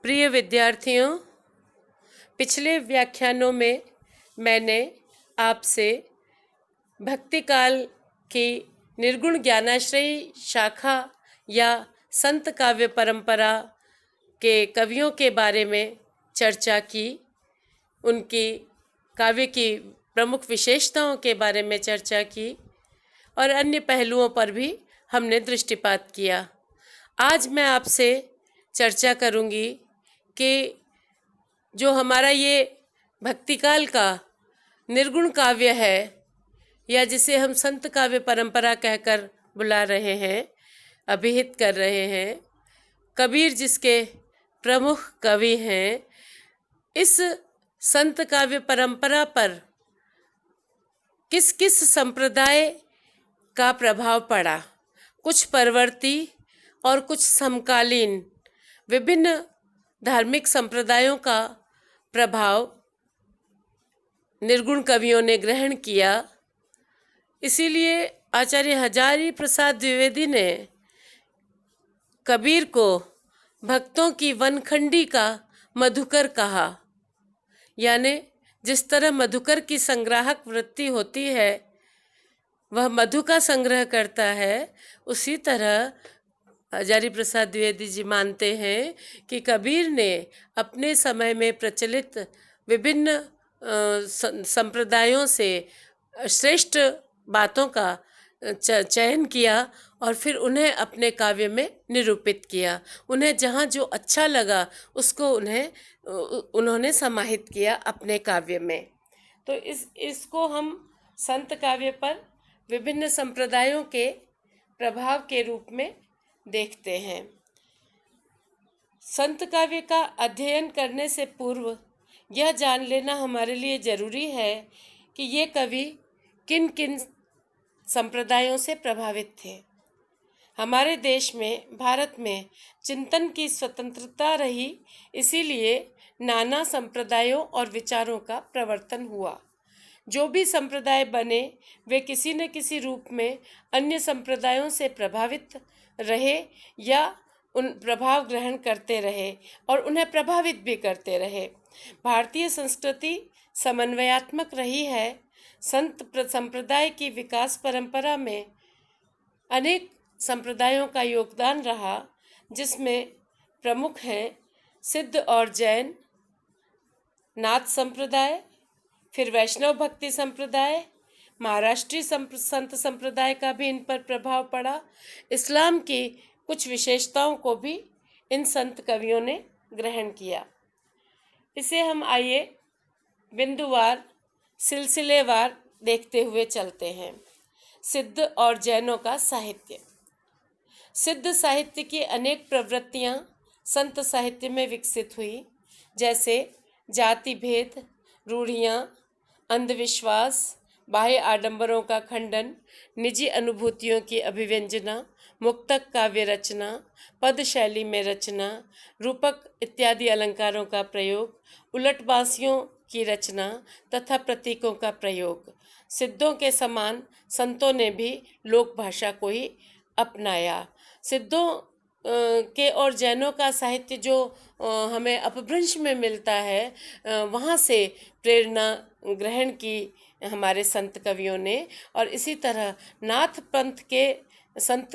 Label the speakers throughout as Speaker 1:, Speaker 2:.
Speaker 1: प्रिय विद्यार्थियों, पिछले व्याख्यानों में मैंने आपसे भक्ति काल की निर्गुण ज्ञानाश्रयी शाखा या संत काव्य परंपरा के कवियों के बारे में चर्चा की, उनकी काव्य की प्रमुख विशेषताओं के बारे में चर्चा की और अन्य पहलुओं पर भी हमने दृष्टिपात किया। आज मैं आपसे चर्चा करूंगी कि जो हमारा ये भक्तिकाल का निर्गुण काव्य है या जिसे हम संत काव्य परंपरा कहकर बुला रहे हैं, अभिहित कर रहे हैं, कबीर जिसके प्रमुख कवि हैं, इस संत काव्य परंपरा पर किस किस संप्रदाय का प्रभाव पड़ा। कुछ परवर्ती और कुछ समकालीन विभिन्न धार्मिक संप्रदायों का प्रभाव निर्गुण कवियों ने ग्रहण किया। इसीलिए आचार्य हजारी प्रसाद द्विवेदी ने कबीर को भक्तों की वनखंडी का मधुकर कहा। यानी जिस तरह मधुकर की संग्राहक वृत्ति होती है, वह मधु का संग्रह करता है, उसी तरह हजारी प्रसाद द्विवेदी जी मानते हैं कि कबीर ने अपने समय में प्रचलित विभिन्न संप्रदायों से श्रेष्ठ बातों का चयन किया और फिर उन्हें अपने काव्य में निरूपित किया। उन्हें जहाँ जो अच्छा लगा उसको उन्होंने समाहित किया अपने काव्य में। तो इसको हम संत काव्य पर विभिन्न संप्रदायों के प्रभाव के रूप में देखते हैं। संत काव्य का अध्ययन करने से पूर्व यह जान लेना हमारे लिए जरूरी है कि ये कवि किन किन संप्रदायों से प्रभावित थे। हमारे देश में, भारत में चिंतन की स्वतंत्रता रही, इसीलिए नाना संप्रदायों और विचारों का प्रवर्तन हुआ। जो भी संप्रदाय बने वे किसी न किसी रूप में अन्य संप्रदायों से प्रभावित रहे या उन प्रभाव ग्रहण करते रहे और उन्हें प्रभावित भी करते रहे। भारतीय संस्कृति समन्वयात्मक रही है। संत संप्रदाय की विकास परंपरा में अनेक संप्रदायों का योगदान रहा, जिसमें प्रमुख हैं सिद्ध और जैन, नाथ संप्रदाय, फिर वैष्णव भक्ति संप्रदाय, महाराष्ट्रीय संत संप्रदाय का भी इन पर प्रभाव पड़ा। इस्लाम की कुछ विशेषताओं को भी इन संत कवियों ने ग्रहण किया। इसे हम आइए बिंदुवार, सिलसिलेवार देखते हुए चलते हैं। सिद्ध और जैनों का साहित्य। सिद्ध साहित्य की अनेक प्रवृत्तियां संत साहित्य में विकसित हुई, जैसे जाति भेद, रूढ़ियाँ, अंधविश्वास, बाह्य आडंबरों का खंडन, निजी अनुभूतियों की अभिव्यंजना, मुक्तक काव्य रचना, पद शैली में रचना, रूपक इत्यादि अलंकारों का प्रयोग, उलटबासियों की रचना तथा प्रतीकों का प्रयोग। सिद्धों के समान संतों ने भी लोक भाषा को ही अपनाया। सिद्धों के और जैनों का साहित्य जो हमें अपभ्रंश में मिलता है, वहाँ से प्रेरणा ग्रहण की हमारे संत कवियों ने। और इसी तरह नाथ पंथ के संत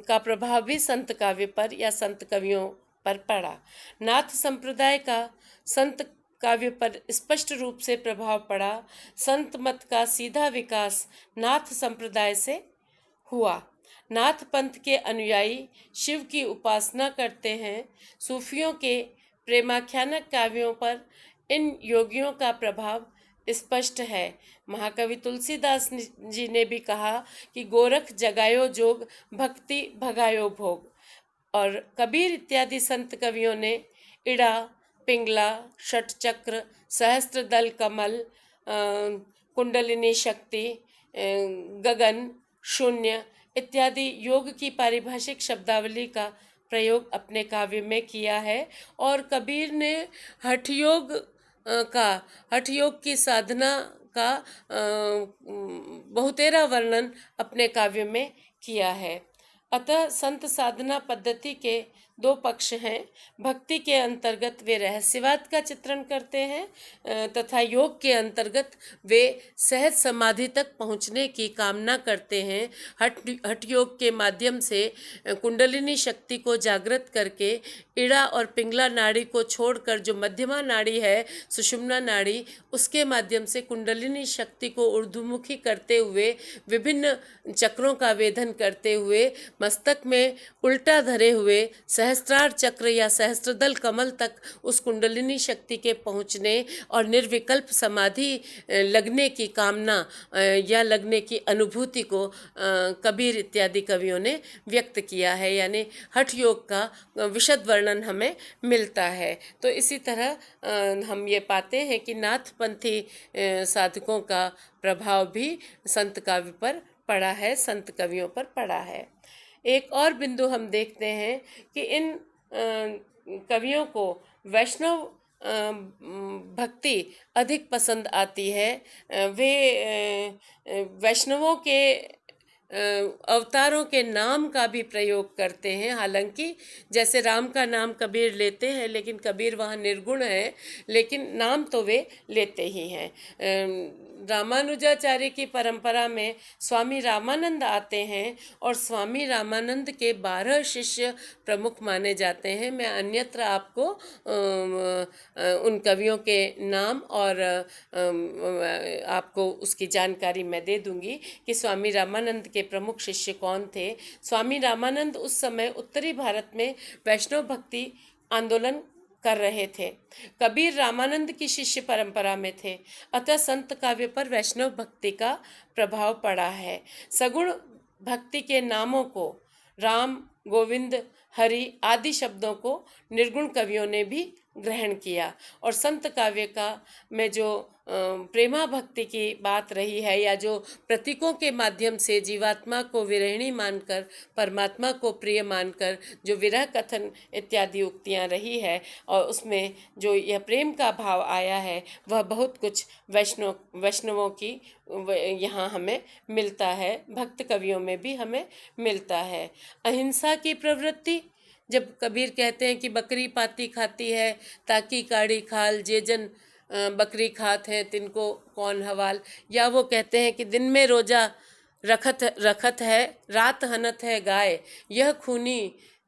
Speaker 1: का प्रभाव भी संत काव्य पर या संत कवियों पर पड़ा। नाथ संप्रदाय का संत काव्य पर स्पष्ट रूप से प्रभाव पड़ा। संत मत का सीधा विकास नाथ संप्रदाय से हुआ। नाथ पंथ के अनुयायी शिव की उपासना करते हैं। सूफियों के प्रेमाख्यानक काव्यों पर इन योगियों का प्रभाव स्पष्ट है। महाकवि तुलसीदास जी ने भी कहा कि गोरख जगायो जोग, भक्ति भगायो भोग। और कबीर इत्यादि संत कवियों ने इड़ा, पिंगला, षटचक्र, सहस्त्र दल कमल, कुंडलिनी शक्ति, गगन, शून्य इत्यादि योग की पारिभाषिक शब्दावली का प्रयोग अपने काव्य में किया है। और कबीर ने हठयोग की साधना का बहुतेरा वर्णन अपने काव्य में किया है। अतः संत साधना पद्धति के दो पक्ष हैं। भक्ति के अंतर्गत वे रहस्यवाद का चित्रण करते हैं तथा योग के अंतर्गत वे सहज समाधि तक पहुँचने की कामना करते हैं। हठ योग के माध्यम से कुंडलिनी शक्ति को जागृत करके इड़ा और पिंगला नाड़ी को छोड़कर जो मध्यमा नाड़ी है, सुषुम्ना नाड़ी, उसके माध्यम से कुंडलिनी शक्ति को ऊर्ध्वमुखी करते हुए विभिन्न चक्रों का वेधन करते हुए मस्तक में उल्टा धरे हुए सहस्त्रार चक्र या सहस्त्रदल कमल तक उस कुंडलिनी शक्ति के पहुँचने और निर्विकल्प समाधि लगने की कामना या लगने की अनुभूति को कबीर इत्यादि कवियों ने व्यक्त किया है। यानी हठ योग का विशद वर्णन हमें मिलता है। तो इसी तरह हम ये पाते हैं कि नाथपंथी साधकों का प्रभाव भी संत काव्य पर पड़ा है, संत कवियों पर पड़ा है। एक और बिंदु हम देखते हैं कि इन कवियों को वैष्णव भक्ति अधिक पसंद आती है। वे वैष्णवों के अवतारों के नाम का भी प्रयोग करते हैं। हालांकि जैसे राम का नाम कबीर लेते हैं, लेकिन कबीर वहाँ निर्गुण है, लेकिन नाम तो वे लेते ही हैं। रामानुजाचार्य की परंपरा में स्वामी रामानंद आते हैं और स्वामी रामानंद के 12 शिष्य प्रमुख माने जाते हैं। मैं अन्यत्र आपको उन कवियों के नाम और आपको उसकी जानकारी मैं दे दूंगी कि स्वामी रामानंद के प्रमुख शिष्य कौन थे। स्वामी रामानंद उस समय उत्तरी भारत में वैष्णव भक्ति आंदोलन कर रहे थे। कबीर रामानंद की शिष्य परंपरा में थे, अतः संत काव्य पर वैष्णव भक्ति का प्रभाव पड़ा है। सगुण भक्ति के नामों को, राम, गोविंद, हरि आदि शब्दों को निर्गुण कवियों ने भी ग्रहण किया और संत काव्य का में जो प्रेमा भक्ति की बात रही है या जो प्रतीकों के माध्यम से जीवात्मा को विरहिणी मानकर परमात्मा को प्रिय मानकर जो विरह कथन इत्यादि उक्तियाँ रही है और उसमें जो यह प्रेम का भाव आया है, वह बहुत कुछ वैष्णवों की यहाँ हमें मिलता है, भक्त कवियों में भी हमें मिलता है। अहिंसा की प्रवृत्ति, जब कबीर कहते हैं कि बकरी पाती खाती है ताकि काड़ी खाल, जे जन बकरी खात है तिनको कौन हवाल, या वो कहते हैं कि दिन में रोजा रखत है, रात हनत है गाय, यह खूनी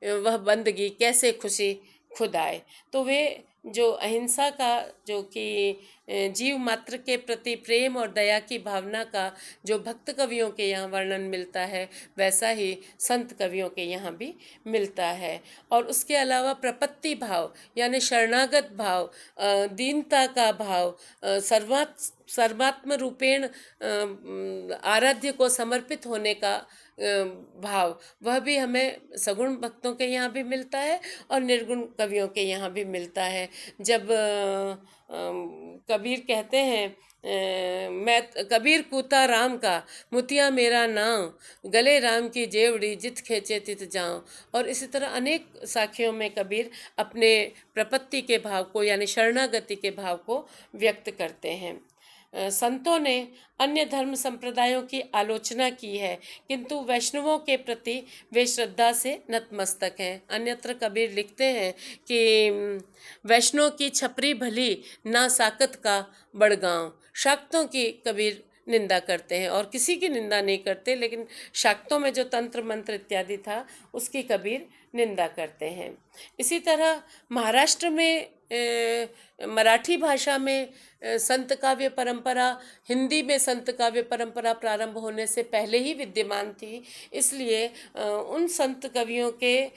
Speaker 1: वह बंदगी कैसे खुशी खुद आए। तो वे जो अहिंसा का, जो कि जीव मात्र के प्रति प्रेम और दया की भावना का जो भक्त कवियों के यहाँ वर्णन मिलता है, वैसा ही संत कवियों के यहाँ भी मिलता है। और उसके अलावा प्रपत्ति भाव यानी शरणागत भाव, दीनता का भाव, सर्वात्म रूपेण आराध्य को समर्पित होने का भाव, वह भी हमें सगुण भक्तों के यहाँ भी मिलता है और निर्गुण कवियों के यहाँ भी मिलता है। जब कबीर कहते हैं मैं कबीर कूता राम का, मुतिया मेरा नाम, गले राम की जेवड़ी, जित खेचे तित जाऊं। और इसी तरह अनेक साखियों में कबीर अपने प्रपत्ति के भाव को यानी शरणागति के भाव को व्यक्त करते हैं। संतों ने अन्य धर्म संप्रदायों की आलोचना की है, किंतु वैष्णवों के प्रति वे श्रद्धा से नतमस्तक हैं। अन्यत्र कबीर लिखते हैं कि वैष्णव की छपरी भली, ना साकत का बड़गांव। शाक्तों की कबीर निंदा करते हैं और किसी की निंदा नहीं करते, लेकिन शाक्तों में जो तंत्र मंत्र इत्यादि था उसकी कबीर निंदा करते हैं। इसी तरह महाराष्ट्र में मराठी भाषा में संत काव्य परंपरा, हिंदी में संत काव्य परंपरा प्रारंभ होने से पहले ही विद्यमान थी, इसलिए उन संत कवियों के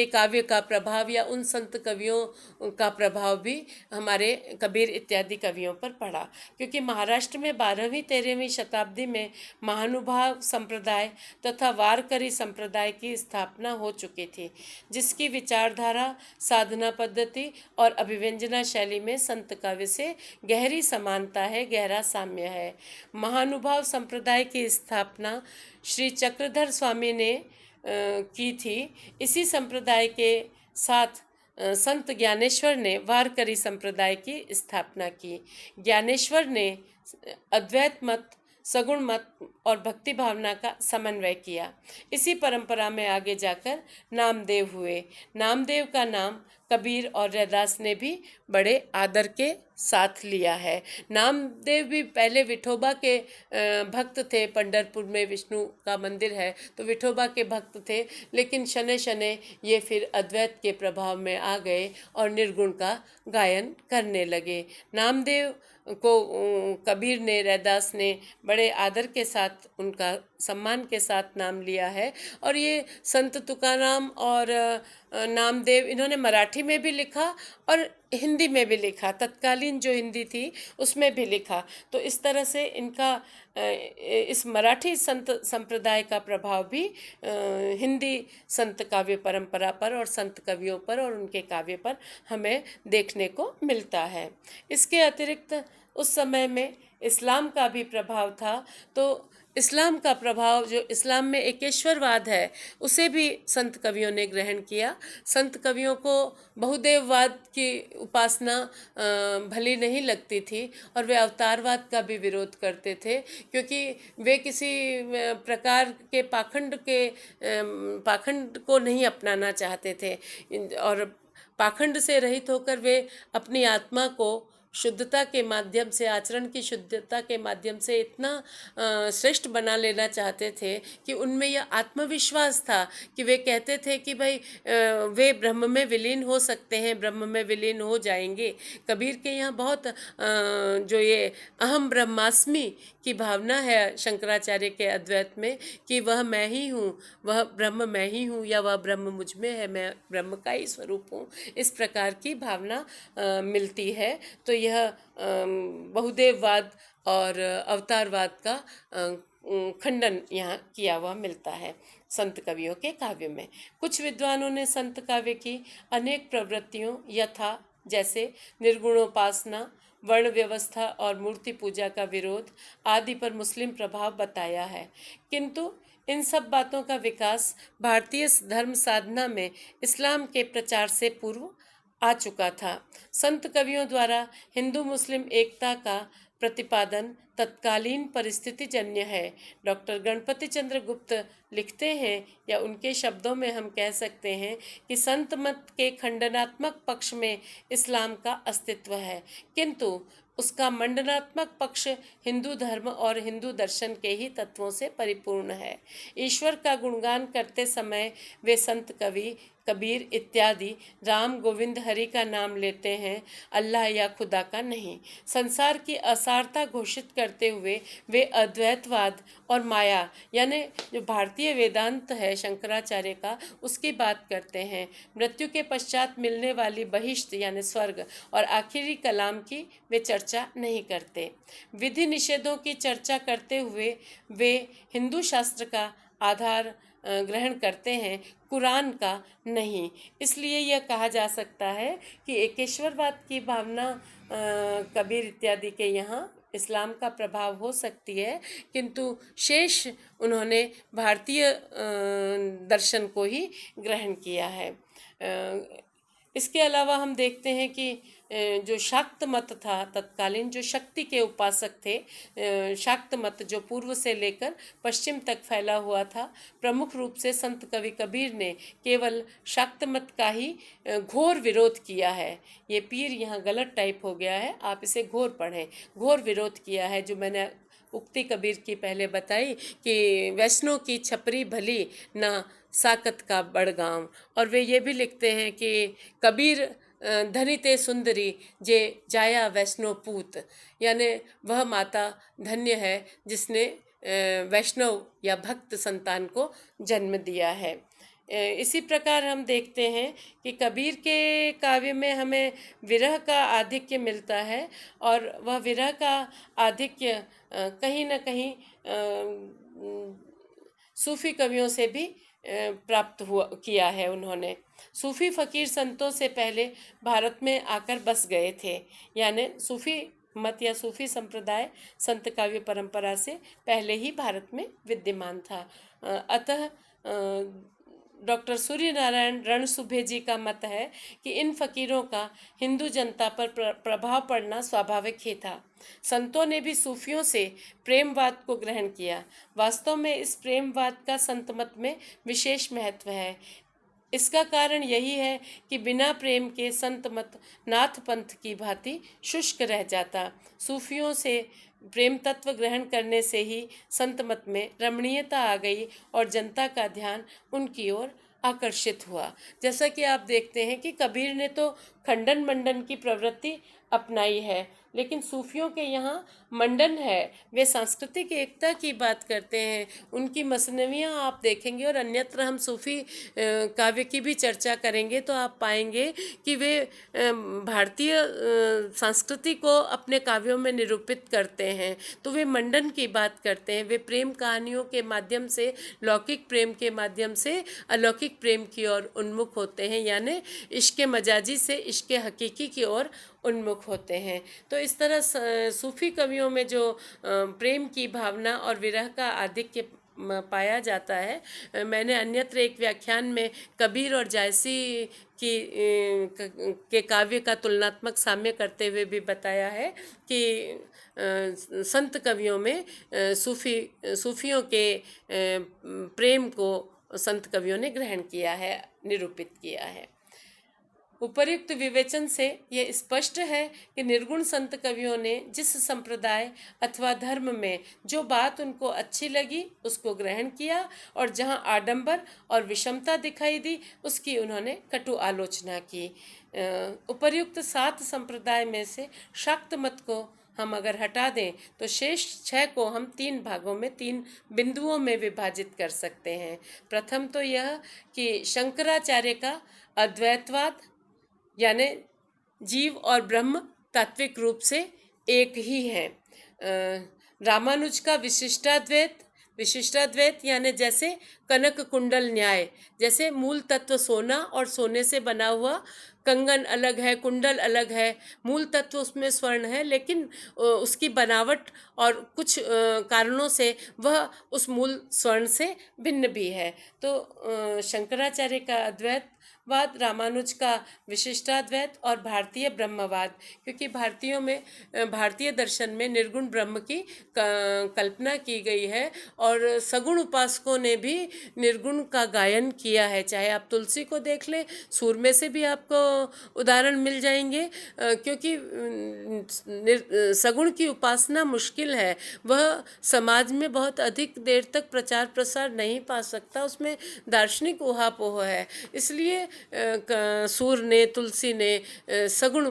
Speaker 1: काव्य का प्रभाव या उन संत कवियों का प्रभाव भी हमारे कबीर इत्यादि कवियों पर पड़ा। क्योंकि महाराष्ट्र में 12वीं 13वीं शताब्दी में महानुभाव संप्रदाय तथा वारकरी संप्रदाय की स्थापना हो चुकी थी, जिसकी विचारधारा, साधना पद्धति और अभिव्यंजना शैली में संत काव्य से गहरी समानता है, गहरा साम्य है। महानुभाव संप्रदाय की स्थापना श्री चक्रधर स्वामी ने की थी। इसी संप्रदाय के साथ संत ज्ञानेश्वर ने वारकरी संप्रदाय की स्थापना की। ज्ञानेश्वर ने अद्वैत मत, सगुण मत और भक्ति भावना का समन्वय किया। इसी परंपरा में आगे जाकर नामदेव हुए। नामदेव का नाम कबीर और रैदास ने भी बड़े आदर के साथ लिया है। नामदेव भी पहले विठोबा के भक्त थे। पंढरपुर में विष्णु का मंदिर है तो विठोबा के भक्त थे, लेकिन शनै शनै ये फिर अद्वैत के प्रभाव में आ गए और निर्गुण का गायन करने लगे। नामदेव को कबीर ने, रैदास ने बड़े आदर के साथ, उनका सम्मान के साथ नाम लिया है। और ये संत तुकाराम और नामदेव, इन्होंने मराठी में भी लिखा और हिंदी में भी लिखा, तत्कालीन जो हिंदी थी उसमें भी लिखा। तो इस तरह से इनका इस मराठी संत संप्रदाय का प्रभाव भी हिंदी संत काव्य परंपरा पर और संत कवियों पर और उनके काव्य पर हमें देखने को मिलता है। इसके अतिरिक्त उस समय में इस्लाम का भी प्रभाव था। तो इस्लाम का प्रभाव, जो इस्लाम में एकेश्वरवाद है, उसे भी संत कवियों ने ग्रहण किया। संत कवियों को बहुदेववाद की उपासना भली नहीं लगती थी और वे अवतारवाद का भी विरोध करते थे, क्योंकि वे किसी प्रकार के पाखंड को नहीं अपनाना चाहते थे। और पाखंड से रहित होकर वे अपनी आत्मा को शुद्धता के माध्यम से, आचरण की शुद्धता के माध्यम से इतना श्रेष्ठ बना लेना चाहते थे कि उनमें यह आत्मविश्वास था कि वे कहते थे कि भाई वे ब्रह्म में विलीन हो सकते हैं, ब्रह्म में विलीन हो जाएंगे। कबीर के यहाँ बहुत जो ये अहम ब्रह्मास्मि की भावना है शंकराचार्य के अद्वैत में, कि वह मैं ही हूँ, वह ब्रह्म मैं ही हूँ, या वह ब्रह्म मुझ में है, मैं ब्रह्म का ही स्वरूप हूँ, इस प्रकार की भावना मिलती है। तो यह बहुदेववाद और अवतारवाद का खंडन यहाँ किया हुआ मिलता है संत कवियों के काव्य में। कुछ विद्वानों ने संत काव्य की अनेक प्रवृत्तियों, यथा जैसे निर्गुणोपासना, वर्ण व्यवस्था और मूर्ति पूजा का विरोध आदि पर मुस्लिम प्रभाव बताया है, किंतु इन सब बातों का विकास भारतीय धर्म साधना में इस्लाम के प्रचार से पूर्व आ चुका था। संत कवियों द्वारा हिंदू मुस्लिम एकता का प्रतिपादन तत्कालीन परिस्थिति जन्य है। डॉक्टर गणपति चंद्र गुप्त लिखते हैं, या उनके शब्दों में हम कह सकते हैं कि संत मत के खंडनात्मक पक्ष में इस्लाम का अस्तित्व है, किंतु उसका मंडनात्मक पक्ष हिंदू धर्म और हिंदू दर्शन के ही तत्वों से परिपूर्ण है। ईश्वर का गुणगान करते समय वे संत कवि कबीर इत्यादि राम गोविंद हरि का नाम लेते हैं, अल्लाह या खुदा का नहीं। संसार की असारता घोषित करते हुए वे अद्वैतवाद और माया, यानी जो भारतीय वेदांत है शंकराचार्य का, उसकी बात करते हैं। मृत्यु के पश्चात मिलने वाली बहिश्त यानी स्वर्ग और आखिरी कलाम की वे चर्चा नहीं करते। विधि निषेधों की चर्चा करते हुए वे हिंदू शास्त्र का आधार ग्रहण करते हैं, कुरान का नहीं। इसलिए यह कहा जा सकता है कि एकेश्वरवाद की भावना कबीर इत्यादि के यहाँ इस्लाम का प्रभाव हो सकती है, किंतु शेष उन्होंने भारतीय दर्शन को ही ग्रहण किया है। इसके अलावा हम देखते हैं कि जो शाक्त मत था, तत्कालीन जो शक्ति के उपासक थे, शाक्त मत जो पूर्व से लेकर पश्चिम तक फैला हुआ था, प्रमुख रूप से संत कवि कबीर ने केवल शाक्त मत का ही घोर विरोध किया है। ये पीर यहाँ गलत टाइप हो गया है, आप इसे घोर पढ़ें। घोर विरोध किया है, जो मैंने उक्ति कबीर की पहले बताई कि वैष्णो की छपरी भली ना साकत का बड़गांव। और वे ये भी लिखते हैं कि कबीर धनी ते सुंदरी जे जाया वैष्णो पूत, यानी वह माता धन्य है जिसने वैष्णव या भक्त संतान को जन्म दिया है। इसी प्रकार हम देखते हैं कि कबीर के काव्य में हमें विरह का आधिक्य मिलता है, और वह विरह का आधिक्य कहीं न कहीं सूफी कवियों से भी प्राप्त हुआ किया है उन्होंने। सूफी फकीर संतों से पहले भारत में आकर बस गए थे, यानी सूफी मत या सूफी संप्रदाय संत काव्य परंपरा से पहले ही भारत में विद्यमान था। अतः डॉक्टर सूर्य नारायण रणसुभे जी का मत है कि इन फकीरों का हिंदू जनता पर प्रभाव पड़ना स्वाभाविक ही था। संतों ने भी सूफियों से प्रेमवाद को ग्रहण किया। वास्तव में इस प्रेमवाद का संत मत में विशेष महत्व है। इसका कारण यही है कि बिना प्रेम के संत मत नाथ पंथ की भांति शुष्क रह जाता। सूफियों से प्रेम तत्व ग्रहण करने से ही संत मत में रमणीयता आ गई और जनता का ध्यान उनकी ओर आकर्षित हुआ। जैसा कि आप देखते हैं कि कबीर ने तो खंडन मंडन की प्रवृत्ति अपनाई है, लेकिन सूफियों के यहाँ मंडन है। वे सांस्कृतिक एकता की बात करते हैं। उनकी मसनवियाँ आप देखेंगे और अन्यत्र हम सूफी काव्य की भी चर्चा करेंगे तो आप पाएंगे कि वे भारतीय संस्कृति को अपने काव्यों में निरूपित करते हैं। तो वे मंडन की बात करते हैं। वे प्रेम कहानियों के माध्यम से, लौकिक प्रेम के माध्यम से अलौकिक प्रेम की ओर उन्मुख होते हैं, यानी इश्क मजाजी से इश्क हकीकी की ओर उन्मुख होते हैं। तो इस तरह सूफी कवियों में जो प्रेम की भावना और विरह का आधिक्य पाया जाता है। मैंने अन्यत्र एक व्याख्यान में कबीर और जायसी के काव्य का तुलनात्मक साम्य करते हुए भी बताया है कि संत कवियों में सूफियों के प्रेम को संत कवियों ने ग्रहण किया है, निरूपित किया है। उपर्युक्त विवेचन से यह स्पष्ट है कि निर्गुण संत कवियों ने जिस संप्रदाय अथवा धर्म में जो बात उनको अच्छी लगी उसको ग्रहण किया, और जहाँ आडंबर और विषमता दिखाई दी उसकी उन्होंने कटु आलोचना की। उपर्युक्त 7 संप्रदाय में से शाक्त मत को हम अगर हटा दें तो शेष 6 को हम 3 भागों में, 3 बिंदुओं में विभाजित कर सकते हैं। प्रथम तो यह कि शंकराचार्य का अद्वैतवाद, यानी जीव और ब्रह्म तात्विक रूप से एक ही है। रामानुज का विशिष्टाद्वैत यानी जैसे कनक कुंडल न्याय, जैसे मूल तत्व सोना और सोने से बना हुआ कंगन अलग है, कुंडल अलग है, मूल तत्व उसमें स्वर्ण है, लेकिन उसकी बनावट और कुछ कारणों से वह उस मूल स्वर्ण से भिन्न भी है। तो शंकराचार्य का अद्वैतवाद, रामानुज का विशिष्टाद्वैत और भारतीय ब्रह्मवाद, क्योंकि भारतीय दर्शन में निर्गुण ब्रह्म की कल्पना की गई है और सगुण उपासकों ने भी निर्गुण का गायन किया है। चाहे आप तुलसी को देख लें, सूरमे से भी आपको उदाहरण मिल जाएंगे, क्योंकि सगुण की उपासना मुश्किल है। वह समाज में बहुत अधिक देर तक प्रचार प्रसार नहीं पा सकता, उसमें दार्शनिक ऊहापोह है। इसलिए सूर ने, तुलसी ने सगुण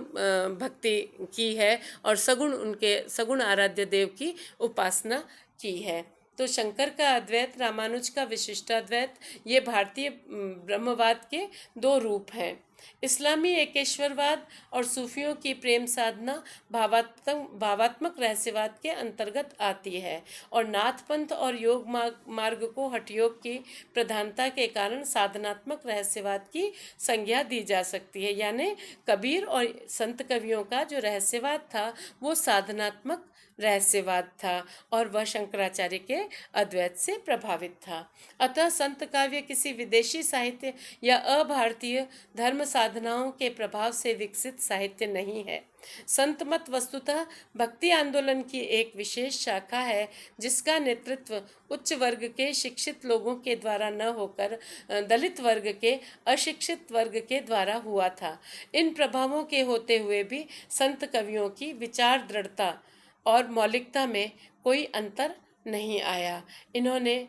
Speaker 1: भक्ति की है और सगुण आराध्य देव की उपासना की है। तो शंकर का अद्वैत, रामानुज का विशिष्टाद्वैत, ये भारतीय ब्रह्मवाद के 2 रूप हैं। इस्लामी एकेश्वरवाद और सूफियों की प्रेम साधना भावात्मक रहस्यवाद के अंतर्गत आती है, और नाथपंथ और योग मार्ग को हठयोग की प्रधानता के कारण साधनात्मक रहस्यवाद की संज्ञा दी जा सकती है। यानी कबीर और संत कवियों का जो रहस्यवाद था वो साधनात्मक रहस्यवाद था और वह शंकराचार्य के अद्वैत से प्रभावित था। अतः संत काव्य किसी विदेशी साहित्य या अभारतीय धर्म साधनाओं के प्रभाव से विकसित साहित्य नहीं है। संत मत वस्तुतः भक्ति आंदोलन की एक विशेष शाखा है, जिसका नेतृत्व उच्च वर्ग के शिक्षित लोगों के द्वारा न होकर दलित वर्ग के, अशिक्षित वर्ग के द्वारा हुआ था। इन प्रभावों के होते हुए भी संत कवियों की विचार दृढ़ता और मौलिकता में कोई अंतर नहीं आया। इन्होंने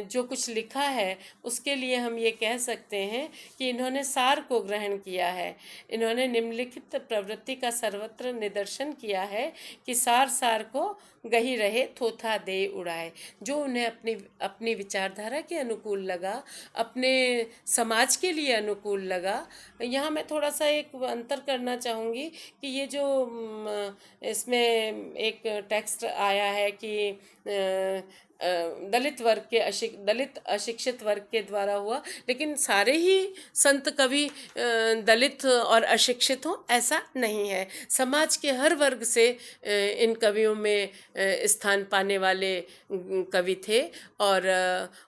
Speaker 1: जो कुछ लिखा है उसके लिए हम ये कह सकते हैं कि इन्होंने सार को ग्रहण किया है। इन्होंने निम्नलिखित प्रवृत्ति का सर्वत्र निदर्शन किया है कि सार को गही रहे थोथा दे उड़ाए। जो उन्हें अपनी विचारधारा के अनुकूल लगा, अपने समाज के लिए अनुकूल लगा। यहाँ मैं थोड़ा सा एक अंतर करना चाहूँगी कि ये जो इसमें एक टेक्स्ट आया है कि दलित वर्ग के दलित अशिक्षित वर्ग के द्वारा हुआ, लेकिन सारे ही संत कवि दलित और अशिक्षित हों ऐसा नहीं है। समाज के हर वर्ग से इन कवियों में स्थान पाने वाले कवि थे, और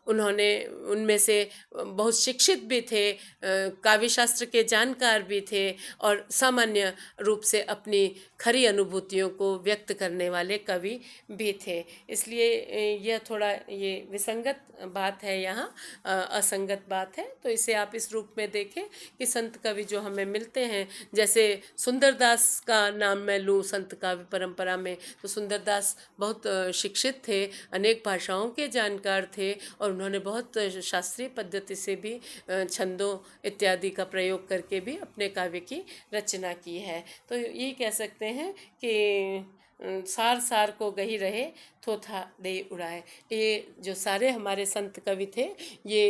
Speaker 1: उन्होंने उनमें से बहुत शिक्षित भी थे, काव्य शास्त्र के जानकार भी थे, और सामान्य रूप से अपनी खरी अनुभूतियों को व्यक्त करने वाले कवि भी थे। इसलिए यह थोड़ा ये विसंगत बात है, यहाँ असंगत बात है। तो इसे आप इस रूप में देखें कि संत कवि जो हमें मिलते हैं, जैसे सुंदरदास का नाम मैं लूँ संत काव्य परंपरा में, तो सुंदरदास बहुत शिक्षित थे, अनेक भाषाओं के जानकार थे, और उन्होंने बहुत शास्त्रीय पद्धति से भी छंदों इत्यादि का प्रयोग करके भी अपने काव्य की रचना की है। तो ये कह सकते हैं कि सार सार को गही रहे, थोथा दे उड़ाए। ये जो सारे हमारे संत कवि थे, ये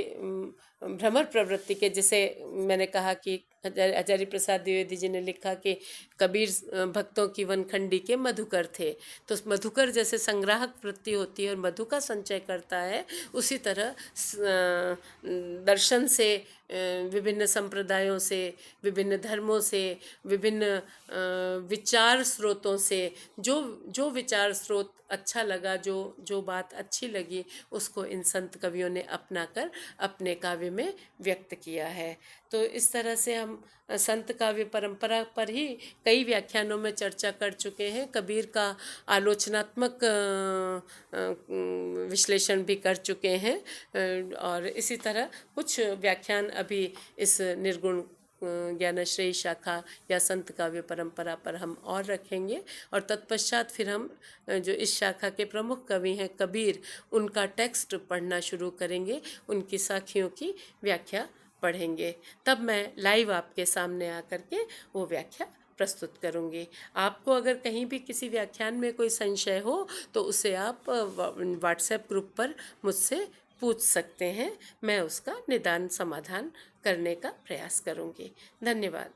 Speaker 1: भ्रमर प्रवृत्ति के, जिसे मैंने कहा कि आचार्य प्रसाद द्विवेदी जी ने लिखा कि कबीर भक्तों की वनखंडी के मधुकर थे। तो मधुकर जैसे संग्राहक वृत्ति होती है और मधु का संचय करता है, उसी तरह दर्शन से, विभिन्न संप्रदायों से, विभिन्न धर्मों से, विभिन्न विचार स्रोतों से जो विचार स्रोत अच्छा लगा, जो बात अच्छी लगी, उसको इन संत कवियों ने अपनाकर अपने काव्य में व्यक्त किया है। तो इस तरह से हम संत काव्य परंपरा पर ही कई व्याख्यानों में चर्चा कर चुके हैं। कबीर का आलोचनात्मक विश्लेषण भी कर चुके हैं, और इसी तरह कुछ व्याख्यान अभी इस निर्गुण ज्ञानश्रेयी शाखा या संत काव्य परंपरा पर हम और रखेंगे, और तत्पश्चात फिर हम जो इस शाखा के प्रमुख कवि हैं कबीर, उनका टेक्स्ट पढ़ना शुरू करेंगे, उनकी साखियों की व्याख्या पढ़ेंगे। तब मैं लाइव आपके सामने आकर के वो व्याख्या प्रस्तुत करूंगी। आपको अगर कहीं भी किसी व्याख्यान में कोई संशय हो तो उसे आप व्हाट्सएप ग्रुप पर मुझसे पूछ सकते हैं, मैं उसका निदान समाधान करने का प्रयास करूंगी। धन्यवाद।